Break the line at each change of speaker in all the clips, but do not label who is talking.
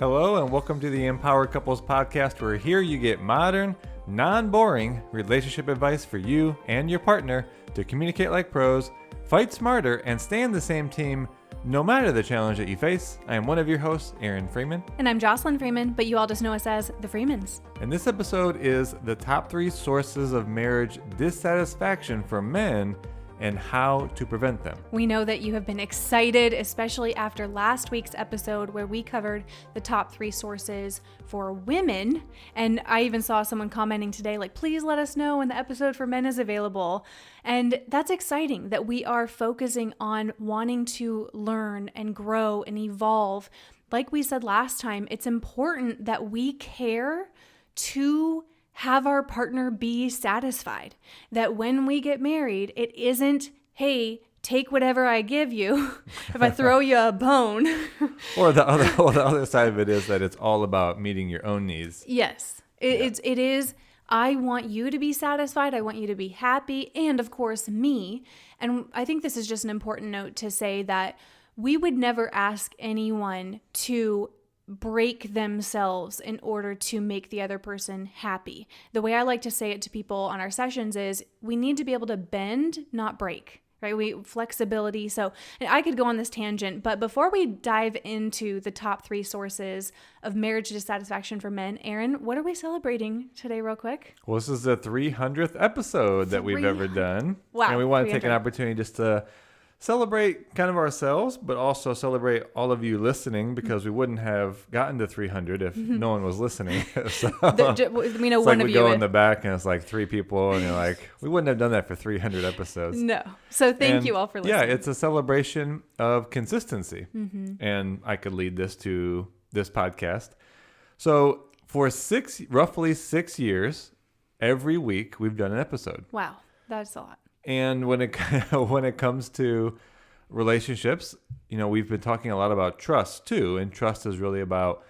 Hello and welcome to the Empowered Couples Podcast, where here you get modern, non-boring relationship advice for you and your partner to communicate like pros, fight smarter, and stay on the same team no matter the challenge that you face. I am one of your hosts, Aaron Freeman.
And I'm Jocelyn Freeman, but you all just know us as the Freemans.
And this episode is the top 3 sources of marriage dissatisfaction for men and how to prevent them.
We know that you have been excited, especially after last week's episode where we covered the top 3 sources for women. And I even saw someone commenting today, like, please let us know when the episode for men is available. And that's exciting that we are focusing on wanting to learn and grow and evolve. Like we said last time, it's important that we care to have our partner be satisfied. That when we get married, it isn't, hey, take whatever I give you if I throw you a bone.
Or the other side of it is that it's all about meeting your own needs.
Yes, it is. I want you to be satisfied. I want you to be happy. And of course, me. And I think this is just an important note to say that we would never ask anyone to break themselves in order to make the other person happy. The way I like to say it to people on our sessions is we need to be able to bend, not break, right? Flexibility. So, and I could go on this tangent, but before we dive into the top 3 sources of marriage dissatisfaction for men, Aaron, what are we celebrating today real quick?
Well, this is the 300th episode that we've ever done.
Wow.
And we want to take an opportunity just to celebrate kind of ourselves, but also celebrate all of you listening, because we wouldn't have gotten to 300 if no one was listening. So
We know
it's
one
like
of
we
you.
go in the back and it's like 3 people and you're like, we wouldn't have done that for 300 episodes.
No. So thank you all for listening.
Yeah, it's a celebration of consistency. And I could lead this to this podcast. So for roughly 6 years, every week we've done an episode.
Wow. That's a lot.
And when it comes to relationships, we've been talking a lot about trust too. And trust is really about,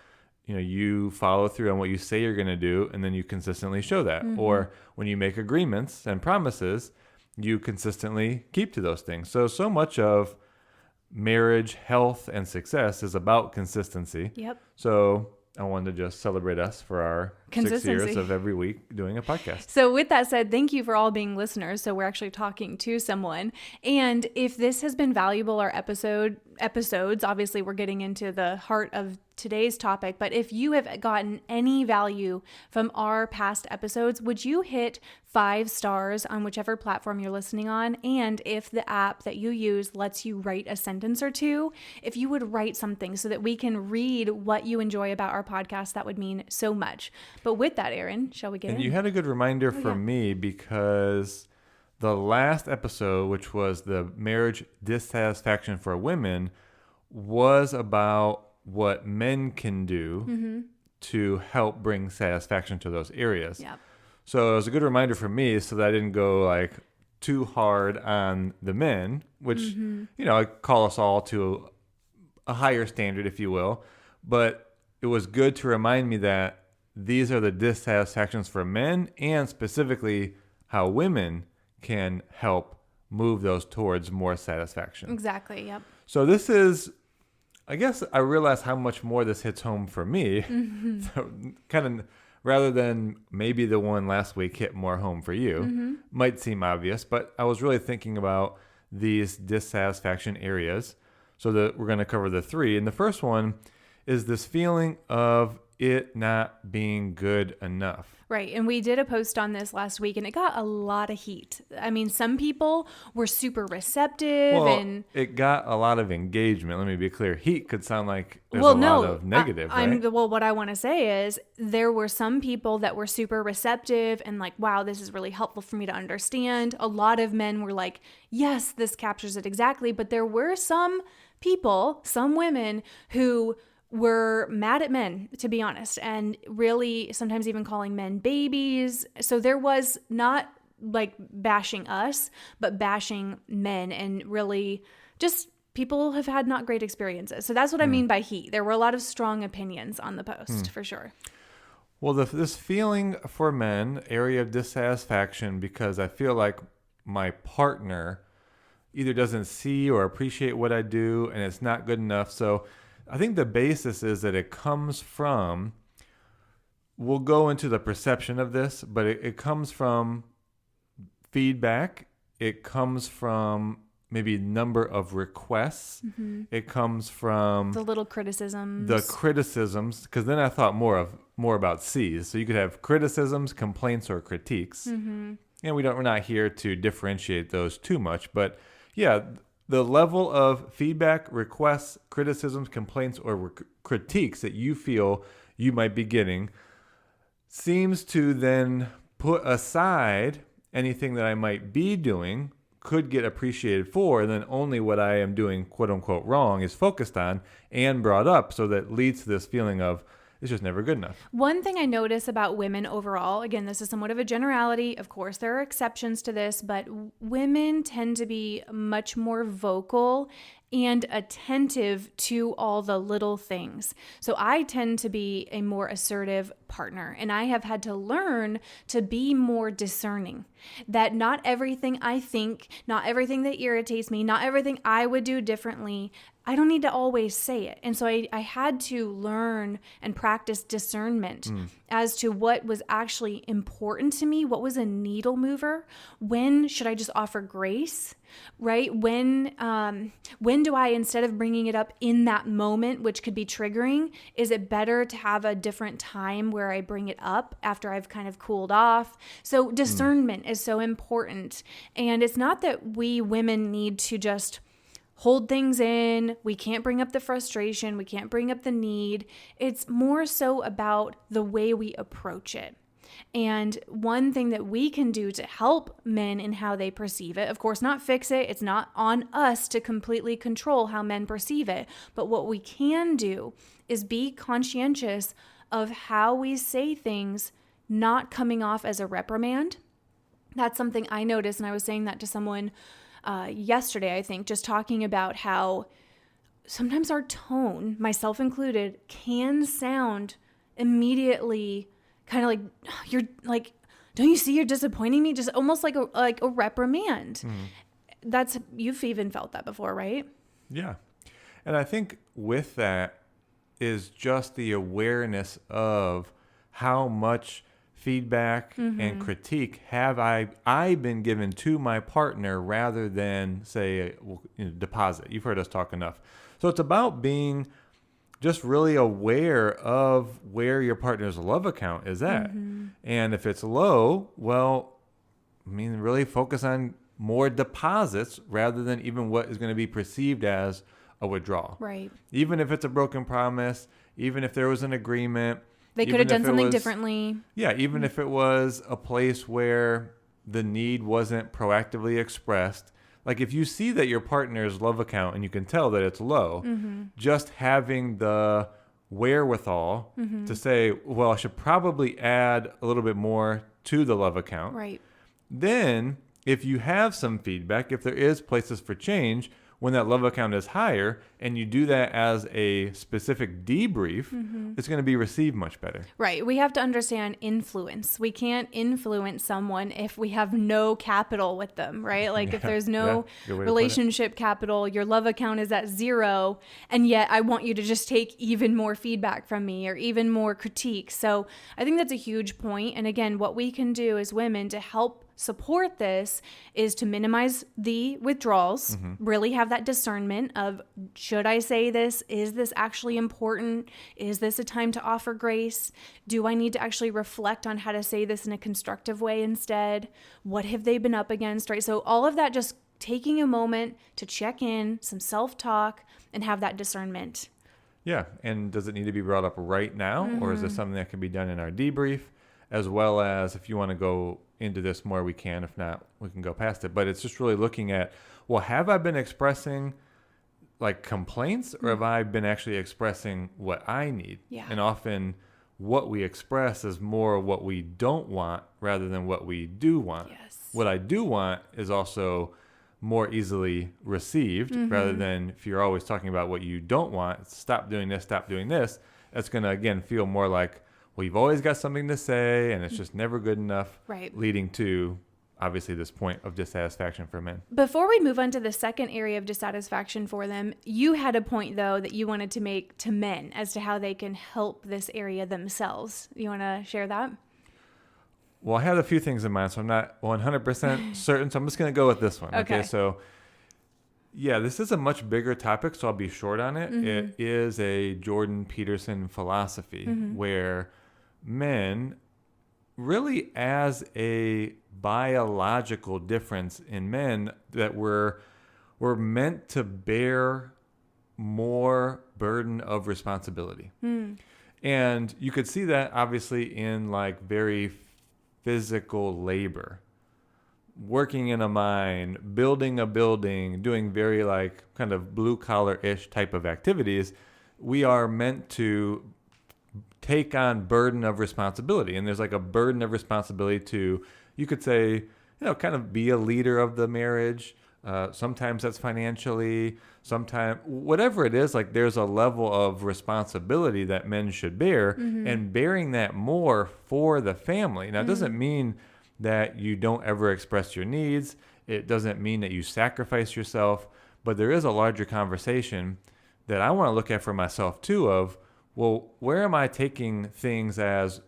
you follow through on what you say you're going to do, and then you consistently show that. Or when you make agreements and promises, you consistently keep to those things. So much of marriage, health, and success is about consistency.
Yep.
So I wanted to just celebrate us for our 6 years of every week doing a podcast.
So with that said, thank you for all being listeners. So we're actually talking to someone. And if this has been valuable, our episodes, obviously we're getting into the heart of today's topic, but if you have gotten any value from our past episodes, would you hit 5 stars on whichever platform you're listening on? And if the app that you use lets you write a sentence or 2, if you would write something so that we can read what you enjoy about our podcast, that would mean so much. But with that, Aaron, shall we get in?
And you had a good reminder for me, because the last episode, which was the marriage dissatisfaction for women, was about what men can do to help bring satisfaction to those areas.
Yep.
So it was a good reminder for me, so that I didn't go like too hard on the men, which, I call us all to a higher standard, if you will. But it was good to remind me that these are the dissatisfactions for men, and specifically how women can help move those towards more satisfaction.
Exactly. Yep.
So this is, I guess I realize how much more this hits home for me. So kind of, rather than maybe the one last week hit more home for you, might seem obvious, but I was really thinking about these dissatisfaction areas. So that we're going to cover the 3. And the first one is this feeling of it not being good enough.
Right. And we did a post on this last week and it got a lot of heat. I mean, some people were super receptive and
it got a lot of engagement. Let me be clear. Heat could sound like there's lot of negative, right?
Well, what I want to say is there were some people that were super receptive and like, wow, this is really helpful for me to understand. A lot of men were like, yes, this captures it exactly. But there were some people, some women who were mad at men, to be honest, and really sometimes even calling men babies. So there was not like bashing us, but bashing men, and really just people have had not great experiences. So that's what I mean by heat. There were a lot of strong opinions on the post for sure.
Well, this feeling for men, area of dissatisfaction, because I feel like my partner either doesn't see or appreciate what I do and it's not good enough. So I think the basis is that it comes from, we'll go into the perception of this, but it comes from feedback. It comes from maybe number of requests. It comes from
the little criticisms.
The criticisms, because then I thought more about C's. So you could have criticisms, complaints, or critiques. And we're not here to differentiate those too much, but yeah, the level of feedback, requests, criticisms, complaints, or critiques that you feel you might be getting seems to then put aside anything that I might be doing, could get appreciated for, and then only what I am doing, quote unquote, wrong is focused on and brought up. So that leads to this feeling of it's just never good enough.
One thing I notice about women overall, again, this is somewhat of a generality. Of course, there are exceptions to this, but women tend to be much more vocal and attentive to all the little things. So I tend to be a more assertive partner, and I have had to learn to be more discerning. That not everything I think, not everything that irritates me, not everything I would do differently, I don't need to always say it. And so I had to learn and practice discernment as to what was actually important to me, what was a needle mover, when should I just offer grace, right? When do I, instead of bringing it up in that moment, which could be triggering, is it better to have a different time where I bring it up after I've kind of cooled off? So discernment is so important. And it's not that we women need to just hold things in. We can't bring up the frustration. We can't bring up the need. It's more so about the way we approach it. And one thing that we can do to help men in how they perceive it, of course, not fix it. It's not on us to completely control how men perceive it. But what we can do is be conscientious of how we say things, not coming off as a reprimand. That's something I noticed, and I was saying that to someone yesterday, I think, just talking about how sometimes our tone, myself included, can sound immediately kind of like, you're like, don't you see you're disappointing me? Just almost like a reprimand. That's, you've even felt that before, right?
Yeah. And I think with that is just the awareness of how much feedback and critique have I been given to my partner rather than, say, deposit. You've heard us talk enough. So it's about being just really aware of where your partner's love account is at. And if it's low, well, I mean, really focus on more deposits rather than even what is going to be perceived as a withdrawal.
Right.
Even if it's a broken promise, even if there was an agreement,
they could have done something differently.
Yeah, even if it was a place where the need wasn't proactively expressed. Like if you see that your partner's love account and you can tell that it's low, just having the wherewithal to say, well, I should probably add a little bit more to the love account.
Right.
Then if you have some feedback, if there is places for change, when that love account is higher and you do that as a specific debrief, it's going to be received much better.
Right. We have to understand influence. We can't influence someone if we have no capital with them, right? Like if there's no relationship capital, your love account is at 0, and yet I want you to just take even more feedback from me or even more critique. So I think that's a huge point. And again, what we can do as women to help support this is to minimize the withdrawals, really have that discernment of, should I say this? Is this actually important? Is this a time to offer grace? Do I need to actually reflect on how to say this in a constructive way instead? What have they been up against, right? So all of that, just taking a moment to check in, some self-talk, and have that discernment.
Yeah, and does it need to be brought up right now? Or is this something that can be done in our debrief? As well as if you want to go into this more, we can. If not, we can go past it. But it's just really looking at, well, have I been expressing like complaints or have I been actually expressing what I need?
Yeah.
And often what we express is more what we don't want rather than what we do want.
Yes.
What I do want is also more easily received rather than if you're always talking about what you don't want, stop doing this, that's going to, again, feel more like, well, you've always got something to say and it's just never good enough,
right?
Leading to, obviously this point of dissatisfaction for men.
Before we move on to the second area of dissatisfaction for them, you had a point, though, that you wanted to make to men as to how they can help this area themselves. You want to share that?
Well, I had a few things in mind, so I'm not 100% certain, so I'm just going to go with this one.
Okay.
So yeah, this is a much bigger topic, so I'll be short on it.
Mm-hmm.
It is a Jordan Peterson philosophy where men, really as a biological difference in men, that we're meant to bear more burden of responsibility. And you could see that obviously in like very physical labor, working in a mine, building a building, doing very like kind of blue collar-ish type of activities. We are meant to take on burden of responsibility. And there's like a burden of responsibility to, you could say, kind of be a leader of the marriage. Sometimes that's financially, sometimes whatever it is, like there's a level of responsibility that men should bear, and bearing that more for the family. Now, it doesn't mean that you don't ever express your needs. It doesn't mean that you sacrifice yourself, but there is a larger conversation that I want to look at for myself too of, well, where am I taking things as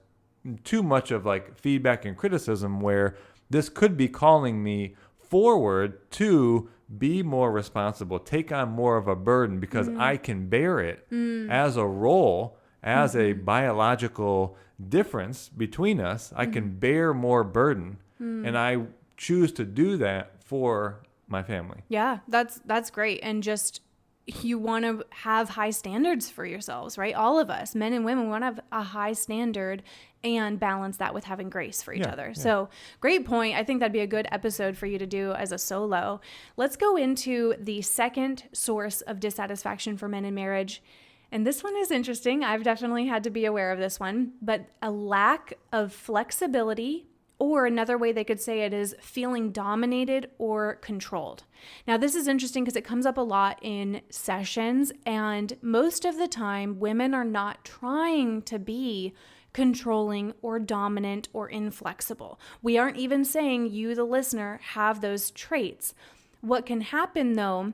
too much of like feedback and criticism, where this could be calling me forward to be more responsible, take on more of a burden because I can bear it as a role, as a biological difference between us. I can bear more burden, and I choose to do that for my family.
Yeah, that's great. And just, you want to have high standards for yourselves, right? All of us, men and women, want to have a high standard and balance that with having grace for each other. Yeah. So great point. I think that'd be a good episode for you to do as a solo. Let's go into the second source of dissatisfaction for men in marriage. And this one is interesting. I've definitely had to be aware of this one, but a lack of flexibility, or another way they could say it is feeling dominated or controlled. Now, this is interesting because it comes up a lot in sessions, and most of the time, women are not trying to be controlling or dominant or inflexible. We aren't even saying you, the listener, have those traits. What can happen, though,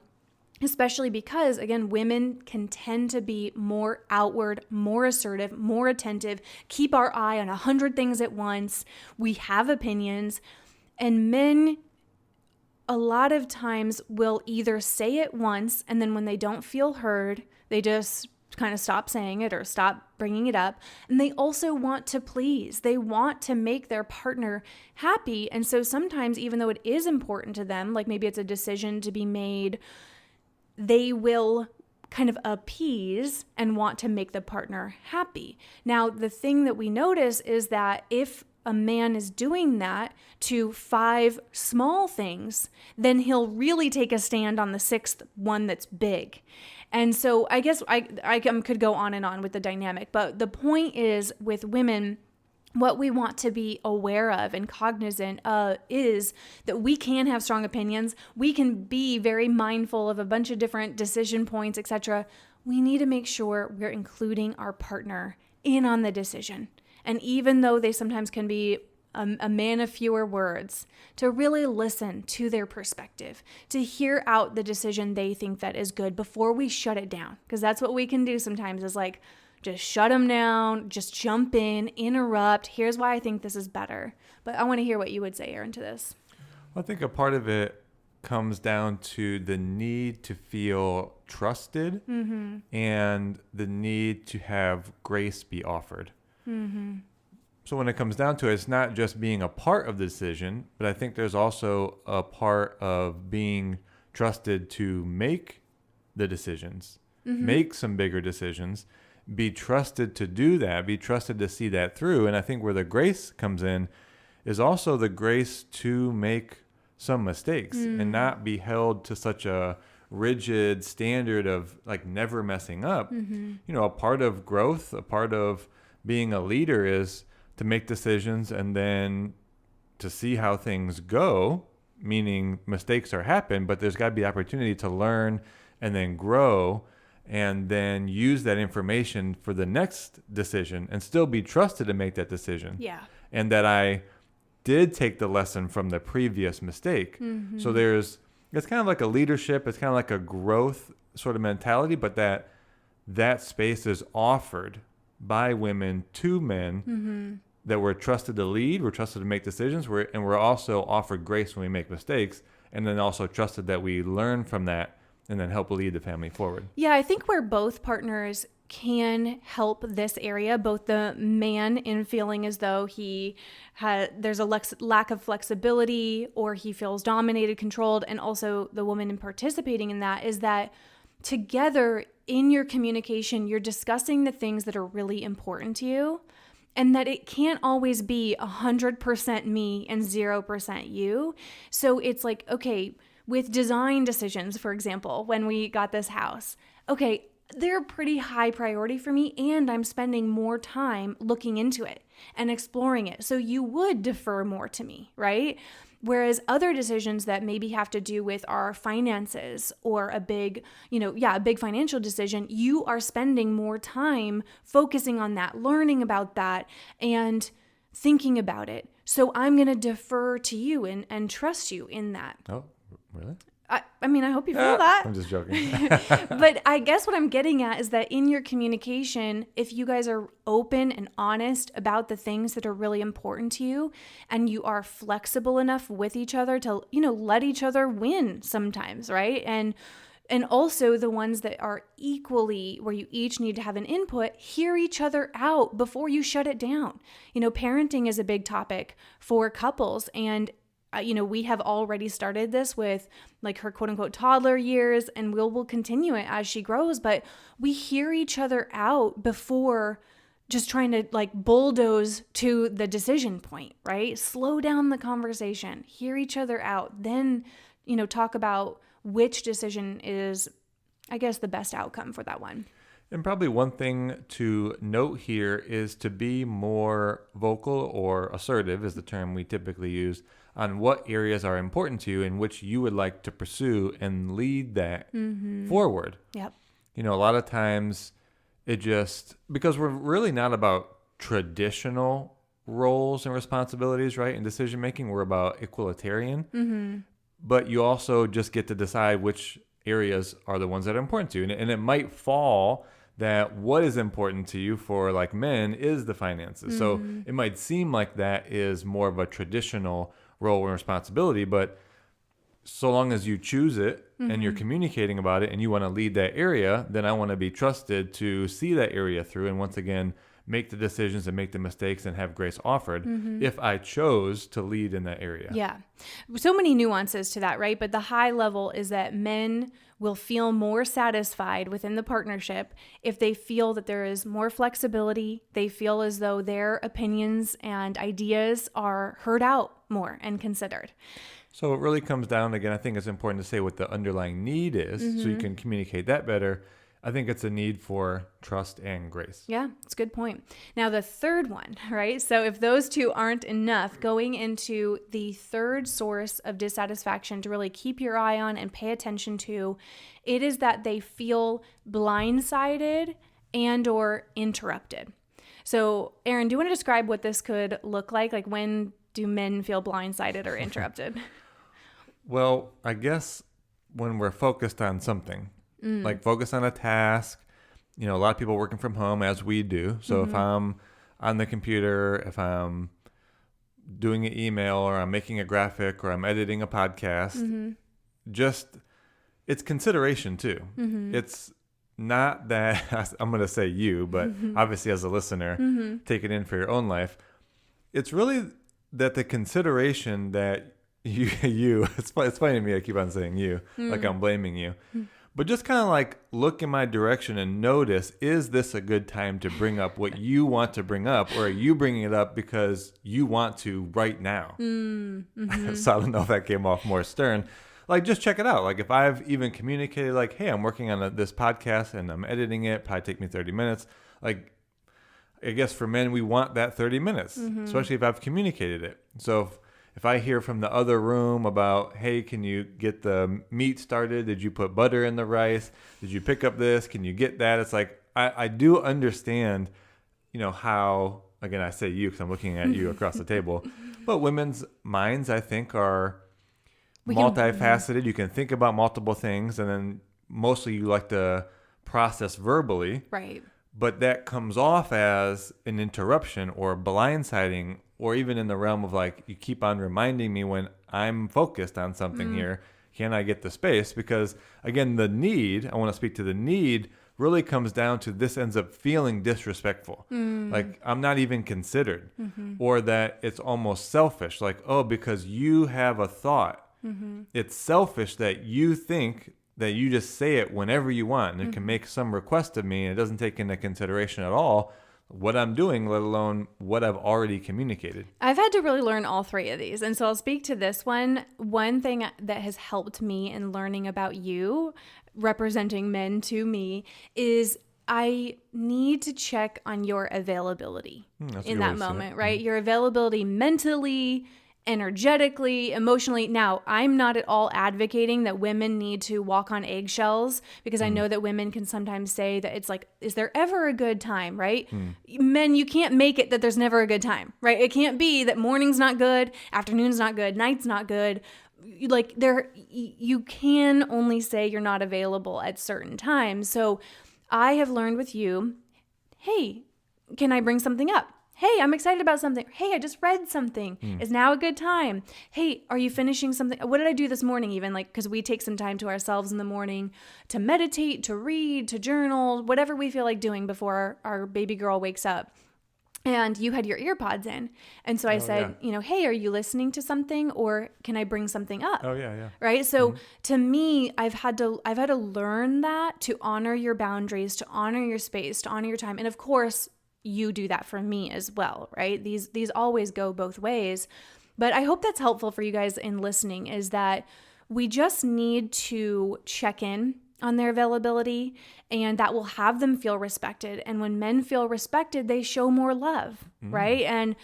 especially because, again, women can tend to be more outward, more assertive, more attentive, keep our eye on 100 things at once. We have opinions, and men a lot of times will either say it once, and then when they don't feel heard, they just kind of stop saying it or stop bringing it up. And they also want to please. They want to make their partner happy. And so sometimes, even though it is important to them, like maybe it's a decision to be made, they will kind of appease and want to make the partner happy. Now, the thing that we notice is that if a man is doing that to 5 small things, then he'll really take a stand on the 6th one that's big. And so I guess I could go on and on with the dynamic, but the point is with women, what we want to be aware of and cognizant of is that we can have strong opinions. We can be very mindful of a bunch of different decision points, etc. We need to make sure we're including our partner in on the decision. And even though they sometimes can be a man of fewer words, to really listen to their perspective, to hear out the decision they think that is good before we shut it down. Because that's what we can do sometimes, is like, just shut them down, just jump in, interrupt. Here's why I think this is better. But I want to hear what you would say, Aaron, to this.
I think a part of it comes down to the need to feel trusted and the need to have grace be offered. So when it comes down to it, it's not just being a part of the decision, but I think there's also a part of being trusted to make the decisions, make some bigger decisions, be trusted to do that, be trusted to see that through. And I think where the grace comes in is also the grace to make some mistakes and not be held to such a rigid standard of like never messing up. A part of growth, a part of being a leader is to make decisions and then to see how things go, meaning mistakes are happen, but there's got to be opportunity to learn and then grow and then use that information for the next decision and still be trusted to make that decision.
Yeah.
And that I did take the lesson from the previous mistake. So it's kind of like a leadership, it's kind of like a growth sort of mentality, but that space is offered by women to men that we're trusted to lead, we're trusted to make decisions, and we're also offered grace when we make mistakes, and then also trusted that we learn from that and then help lead the family forward.
Yeah, I think where both partners can help this area, both the man in feeling as though there's a lack of flexibility or he feels dominated, controlled, and also the woman in participating in that, is that together in your communication, you're discussing the things that are really important to you, and that it can't always be 100% me and 0% you. So it's like, okay, with design decisions, for example, when we got this house, okay, they're pretty high priority for me, and I'm spending more time looking into it and exploring it. So you would defer more to me, right? Whereas other decisions that maybe have to do with our finances or a big financial decision, you are spending more time focusing on that, learning about that, and thinking about it. So I'm going to defer to you and trust you in that.
Oh, really?
I mean, I hope you feel that.
I'm just joking.
But I guess what I'm getting at is that in your communication, if you guys are open and honest about the things that are really important to you, and you are flexible enough with each other to, let each other win sometimes, right? And also the ones that are equally where you each need to have an input, hear each other out before you shut it down. Parenting is a big topic for couples, and we have already started this with like her quote unquote toddler years, and we'll continue it as she grows, but we hear each other out before just trying to like bulldoze to the decision point, right? Slow down the conversation, hear each other out, then, talk about which decision is, I guess, the best outcome for that one.
And probably one thing to note here is to be more vocal or assertive is the term we typically use on what areas are important to you and which you would like to pursue and lead that forward.
Yep.
A lot of times because we're really not about traditional roles and responsibilities, right? In decision making, we're about equalitarian, but you also just get to decide which areas are the ones that are important to you. And it might fall that what is important to you for like men is the finances. So it might seem like that is more of a traditional role and responsibility, but so long as you choose it and you're communicating about it and you want to lead that area, then I want to be trusted to see that area through and once again make the decisions and make the mistakes and have grace offered if I chose to lead in that area.
Yeah. So many nuances to that, right? But the high level is that men will feel more satisfied within the partnership if they feel that there is more flexibility. They feel as though their opinions and ideas are heard out more and considered.
So it really comes down, again, I think it's important to say what the underlying need is so you can communicate that better. I think it's a need for trust and grace.
Yeah, it's a good point. Now, the third one, right? So if those two aren't enough, going into the third source of dissatisfaction to really keep your eye on and pay attention to, it is that they feel blindsided and or interrupted. So, Aaron, do you want to describe what this could look like? Like, when do men feel blindsided or interrupted?
Well, I guess when we're focused on something, like focus on a task, a lot of people working from home as we do. So if I'm on the computer, if I'm doing an email or I'm making a graphic or I'm editing a podcast, it's consideration too. It's not that I'm going to say you, but obviously as a listener, take it in for your own life. It's really that the consideration that you it's funny to me, I keep on saying you, like I'm blaming you. But just kind of like look in my direction and notice, is this a good time to bring up what you want to bring up? Or are you bringing it up because you want to right now? So I don't know if that came off more stern. Like, just check it out. Like, if I've even communicated, like, hey, I'm working on this podcast and I'm editing it, probably take me 30 minutes. Like, I guess for men, we want that 30 minutes, especially if I've communicated it. So if I hear from the other room about, hey, can you get the meat started? Did you put butter in the rice? Did you pick up this? Can you get that? It's like, I do understand, how, again, I say you because I'm looking at you across the table, But women's minds, I think, are multifaceted. You can think about multiple things, and then mostly you like to process verbally.
Right.
But that comes off as an interruption or blindsiding, or even in the realm of like, you keep on reminding me when I'm focused on something here. Can I get the space? Because again, I want to speak to the need really comes down to this ends up feeling disrespectful. Like I'm not even considered, or that it's almost selfish. Like, oh, because you have a thought, it's selfish that you think that you just say it whenever you want, and it can make some request of me, and it doesn't take into consideration at all what I'm doing, let alone what I've already communicated.
I've had to really learn all three of these. And so I'll speak to this one. One thing that has helped me in learning about you, representing men to me, is I need to check on your availability in that moment, right? Your availability mentally, energetically, emotionally. Now, I'm not at all advocating that women need to walk on eggshells, because I know that women can sometimes say that it's like, is there ever a good time, right? Men, you can't make it that there's never a good time, right? It can't be that morning's not good, afternoon's not good, night's not good. Like you can only say you're not available at certain times. So I have learned with you, hey, can I bring something up? Hey, I'm excited about something. Hey, I just read something. Is now a good time? Hey, are you finishing something? What did I do this morning even? Like, because we take some time to ourselves in the morning to meditate, to read, to journal, whatever we feel like doing before our baby girl wakes up. And you had your ear pods in. And so I said, hey, are you listening to something, or can I bring something up?
Oh, yeah.
Right. So to me, I've had to learn that, to honor your boundaries, to honor your space, to honor your time. And of course, you do that for me as well, right? These always go both ways. But I hope that's helpful for you guys in listening, is that we just need to check in on their availability, and that will have them feel respected. And when men feel respected, they show more love, right? And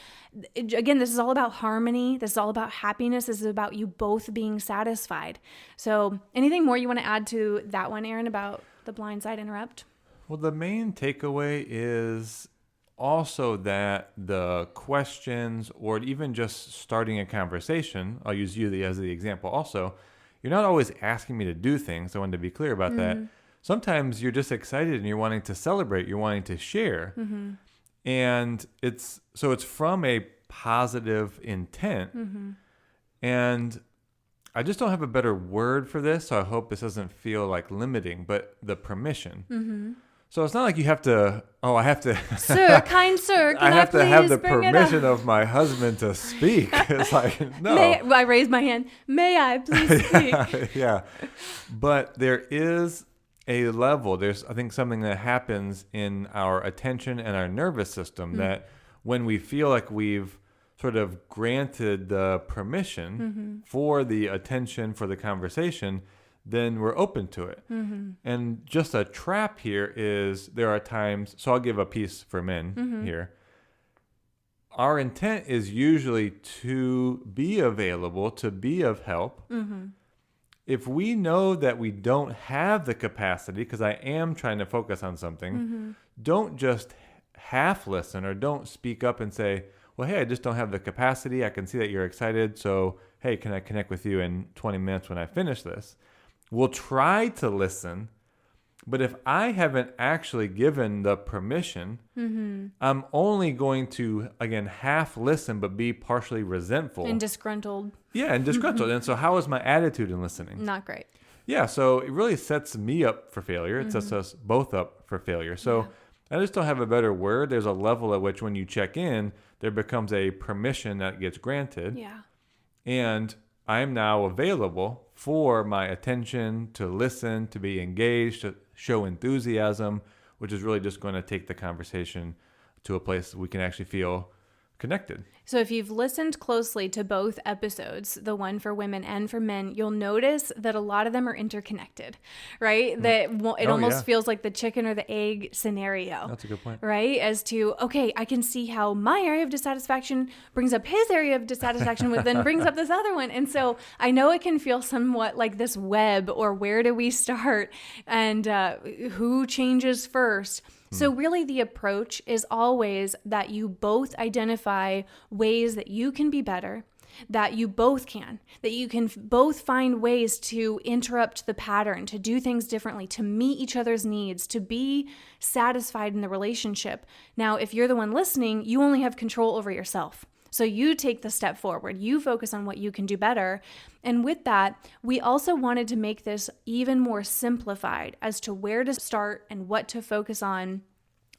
again, this is all about harmony. This is all about happiness. This is about you both being satisfied. So anything more you want to add to that one, Aaron, about the blindside interrupt?
Well, the main takeaway is also that the questions, or even just starting a conversation, I'll use you as the example also, you're not always asking me to do things. I wanted to be clear about that. Sometimes you're just excited and you're wanting to celebrate, you're wanting to share. And it's from a positive intent. And I just don't have a better word for this, so I hope this doesn't feel like limiting, but the permission. So it's not like you have to, I have to.
Sir, kind sir, can I
have
please
to have the
bring
permission of my husband to speak. It's like, no.
I raise my hand. May I please speak?
Yeah. But there is a level, there's, I think, something that happens in our attention and our nervous system that when we feel like we've sort of granted the permission for the attention, for the conversation, then we're open to it. And just a trap here is there are times, so I'll give a piece for men here. Our intent is usually to be available, to be of help. If we know that we don't have the capacity, because I am trying to focus on something, don't just half listen, or don't speak up and say, well, hey, I just don't have the capacity. I can see that you're excited. So, hey, can I connect with you in 20 minutes when I finish this? We'll try to listen, but if I haven't actually given the permission, I'm only going to, again, half listen, but be partially resentful.
And disgruntled.
Yeah, and disgruntled. And so how is my attitude in listening?
Not great.
Yeah, so it really sets me up for failure. It sets us both up for failure. So I just don't have a better word. There's a level at which when you check in, there becomes a permission that gets granted.
Yeah.
And I'm now available for my attention, to listen, to be engaged, to show enthusiasm, which is really just going to take the conversation to a place we can actually feel connected.
So if you've listened closely to both episodes, the one for women and for men, you'll notice that a lot of them are interconnected, right? That it almost feels like the chicken or the egg scenario.
That's a good point.
Right? As to, okay, I can see how my area of dissatisfaction brings up his area of dissatisfaction, which then brings up this other one. And so I know it can feel somewhat like this web, or where do we start, and who changes first? So really the approach is always that you both identify ways that you can be better, that you both can, that you can both find ways to interrupt the pattern, to do things differently, to meet each other's needs, to be satisfied in the relationship. Now, if you're the one listening, you only have control over yourself. So you take the step forward, you focus on what you can do better. And with that, we also wanted to make this even more simplified as to where to start and what to focus on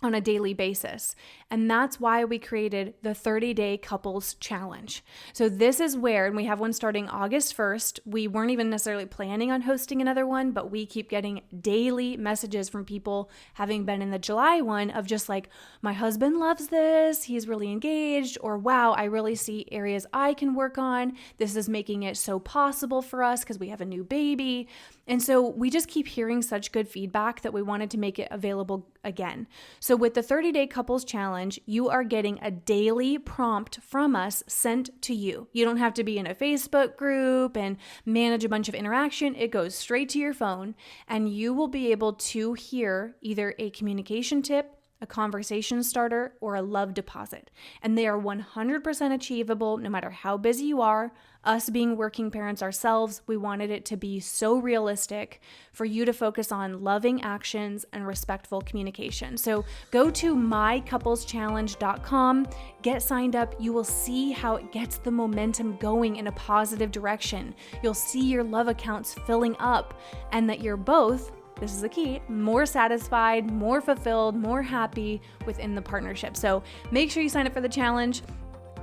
a daily basis. And that's why we created the 30-day couples challenge. So this is where, and we have one starting August 1st. We weren't even necessarily planning on hosting another one, but we keep getting daily messages from people having been in the July one of just like, my husband loves this, he's really engaged, or wow, I really see areas I can work on. This is making it so possible for us because we have a new baby. And so we just keep hearing such good feedback that we wanted to make it available again. So with the 30-day couples challenge, you are getting a daily prompt from us sent to you. You don't have to be in a Facebook group and manage a bunch of interaction. It goes straight to your phone, and you will be able to hear either a communication tip, a conversation starter, or a love deposit. And they are 100% achievable no matter how busy you are. Us being working parents ourselves, we wanted it to be so realistic for you to focus on loving actions and respectful communication. So go to mycoupleschallenge.com, get signed up. You will see how it gets the momentum going in a positive direction. You'll see your love accounts filling up, and that you're both, this is the key, more satisfied, more fulfilled, more happy within the partnership. So make sure you sign up for the challenge.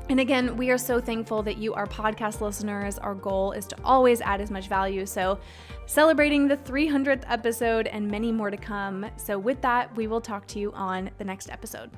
And again, we are so thankful that you are podcast listeners. Our goal is to always add as much value. So celebrating the 300th episode and many more to come. So with that, we will talk to you on the next episode.